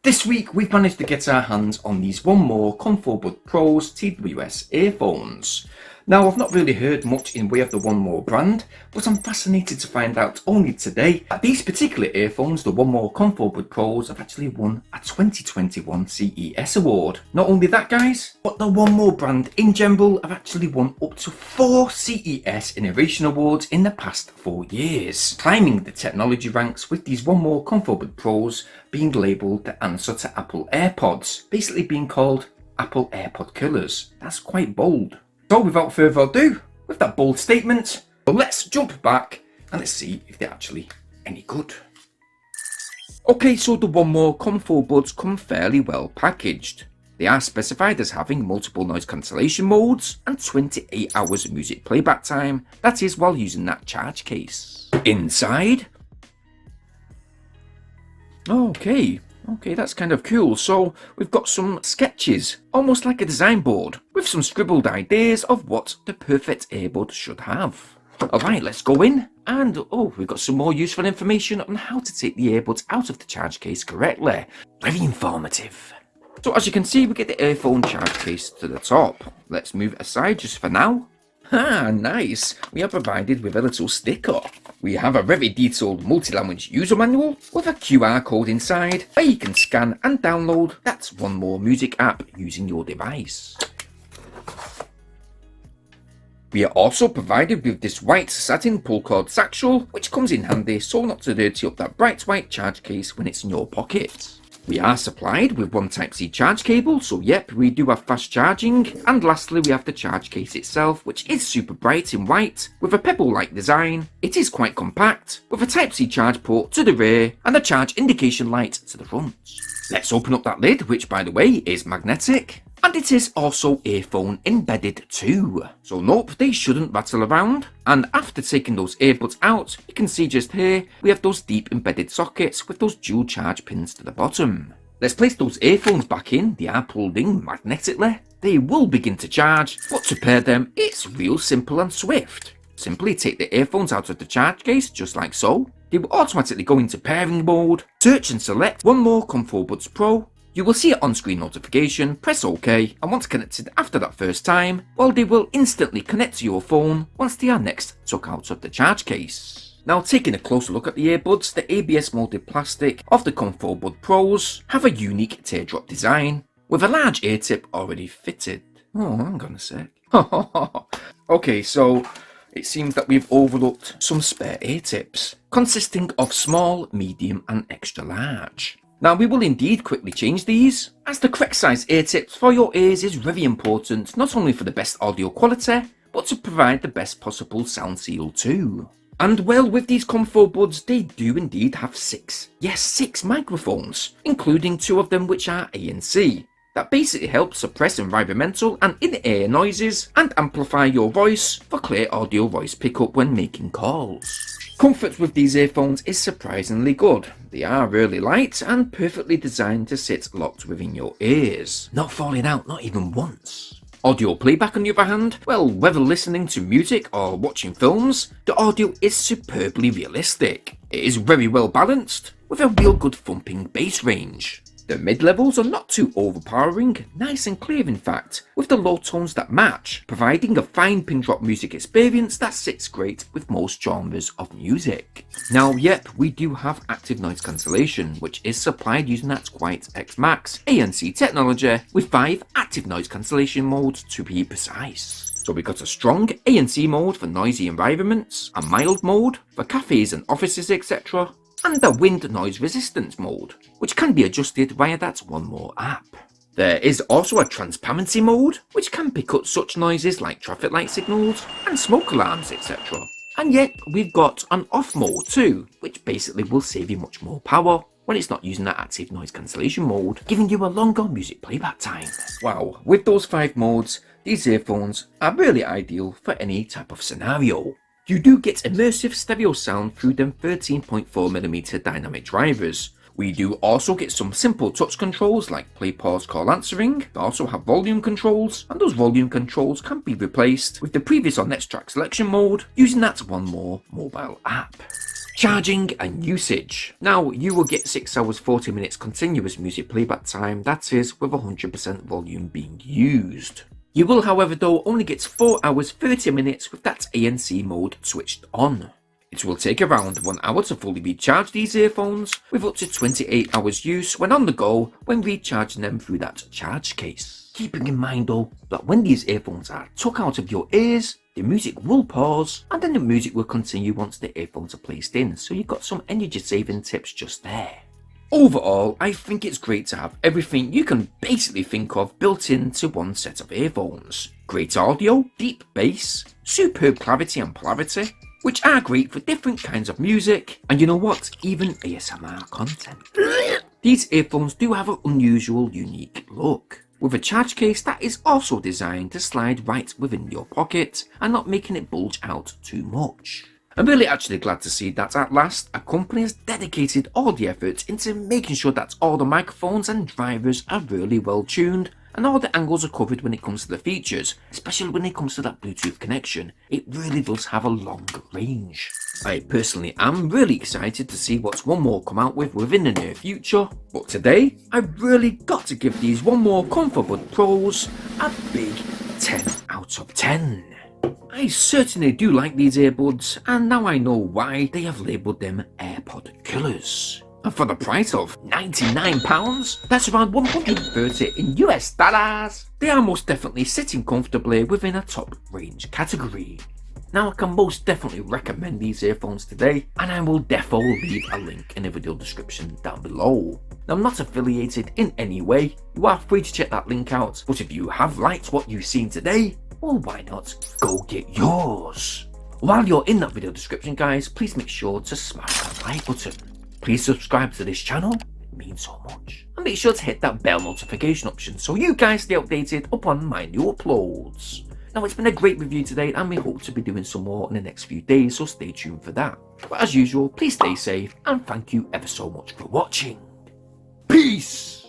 This week we've managed to get our hands on these 1More ComfoBuds Pro's TWS earphones. Now, I've not really heard much in way of the 1More brand, but I'm fascinated to find out only today that these particular earphones, the 1More ComfoBuds Pros, have actually won a 2021 CES award. Not only that, guys, but the 1More brand in general have actually won up to 4 CES Innovation Awards in the past 4 years, climbing the technology ranks with these 1More ComfoBuds Pros being labelled the answer to Apple AirPods, basically being called Apple AirPod killers. That's quite bold. So without further ado, with that bold statement, let's jump back and let's see if they're actually any good. Okay, so the 1More ComfoBuds come fairly well packaged. They are specified as having multiple noise cancellation modes and 28 hours of music playback time, that is while using that charge case. Inside, Okay, that's kind of cool. So we've got some sketches, almost like a design board, with some scribbled ideas of what the perfect earbud should have. Alright, let's go in, and we've got some more useful information on how to take the earbuds out of the charge case correctly. Very informative. So as you can see, we get the earphone charge case to the top. Let's move it aside just for now. Ah, nice. We are provided with a little sticker. We have a very detailed multi-language user manual with a QR code inside where you can scan and download that 1More music app using your device. We are also provided with this white satin pull cord satchel, which comes in handy so not to dirty up that bright white charge case when it's in your pocket. We are supplied with one Type-C charge cable, so yep, we do have fast charging. And lastly, we have the charge case itself, which is super bright in white, with a pebble-like design. It is quite compact, with a Type-C charge port to the rear, and a charge indication light to the front. Let's open up that lid, which by the way, is magnetic. And it is also earphone embedded too. So nope, they shouldn't rattle around. And after taking those earbuds out, you can see just here, we have those deep embedded sockets with those dual charge pins to the bottom. Let's place those earphones back in. They are pulled in magnetically. They will begin to charge, but to pair them, it's real simple and swift. Simply take the earphones out of the charge case, just like so. They will automatically go into pairing mode. Search and select 1More ComfoBuds Pro. You will see an on-screen notification, press OK, and once connected after that first time, well, they will instantly connect to your phone once they are next took out of the charge case. Now, taking a closer look at the earbuds, the ABS molded plastic of the ComfoBuds Pros have a unique teardrop design, with a large ear tip already fitted. Oh, hang on a sec. Okay, so it seems that we've overlooked some spare ear tips, consisting of small, medium, and extra large. Now, we will indeed quickly change these, as the correct size ear tips for your ears is very important, not only for the best audio quality, but to provide the best possible sound seal too. And well, with these ComfoBuds, they do indeed have 6 microphones, including 2 of them which are ANC, that basically help suppress environmental and in-ear noises and amplify your voice for clear audio voice pickup when making calls. Comfort with these earphones is surprisingly good. They are really light and perfectly designed to sit locked within your ears, not falling out not even once. Audio playback on the other hand, well, whether listening to music or watching films, the audio is superbly realistic. It is very well balanced, with a real good thumping bass range. The mid-levels are not too overpowering, nice and clear in fact, with the low tones that match, providing a fine pin drop music experience that sits great with most genres of music. Now, yep, we do have active noise cancellation, which is supplied using that Quiet X Max ANC technology, with 5 active noise cancellation modes to be precise. So we got a strong ANC mode for noisy environments, a mild mode for cafes and offices, etc., and the wind noise resistance mode, which can be adjusted via that 1More app. There is also a transparency mode, which can pick up such noises like traffic light signals and smoke alarms, etc. And yet we've got an off mode too, which basically will save you much more power when it's not using that active noise cancellation mode, giving you a longer music playback time. Wow, with those 5 modes, these earphones are really ideal for any type of scenario. You do get immersive stereo sound through them 13.4mm dynamic drivers. We do also get some simple touch controls like play, pause, call answering. They also have volume controls, and those volume controls can be replaced with the previous or next track selection mode using that 1More mobile app. Charging and usage. Now, you will get 6 hours 40 minutes continuous music playback time, that is, with 100% volume being used. You will, however, though, only get 4 hours 30 minutes with that ANC mode switched on. It will take around 1 hour to fully recharge these earphones, with up to 28 hours use when on the go when recharging them through that charge case. Keeping in mind though, that when these earphones are took out of your ears, the music will pause, and then the music will continue once the earphones are placed in, so you've got some energy saving tips just there. Overall, I think it's great to have everything you can basically think of built into one set of earphones. Great audio, deep bass, superb clarity and polarity, which are great for different kinds of music, and you know what, even ASMR content. These earphones do have an unusual, unique look, with a charge case that is also designed to slide right within your pocket and not making it bulge out too much. I'm really actually glad to see that at last a company has dedicated all the effort into making sure that all the microphones and drivers are really well tuned and all the angles are covered when it comes to the features, especially when it comes to that Bluetooth connection. It really does have a long range. I personally am really excited to see what 1More come out with within the near future, but today I've really got to give these 1More ComfoBuds Pros a big 10 out of 10. I certainly do like these earbuds, and now I know why they have labelled them AirPod killers. And for the price of £99, that's around 130 in US dollars, they are most definitely sitting comfortably within a top range category. Now I can most definitely recommend these earphones today, and I will defo leave a link in the video description down below. Now I'm not affiliated in any way, you are free to check that link out, but if you have liked what you've seen today, well why not go get yours. While you're in that video description guys, please make sure to smash that like button. Please subscribe to this channel, it means so much. And make sure to hit that bell notification option so you guys stay updated upon my new uploads. Now it's been a great review today and we hope to be doing some more in the next few days, so stay tuned for that. But as usual, please stay safe and thank you ever so much for watching. Peace!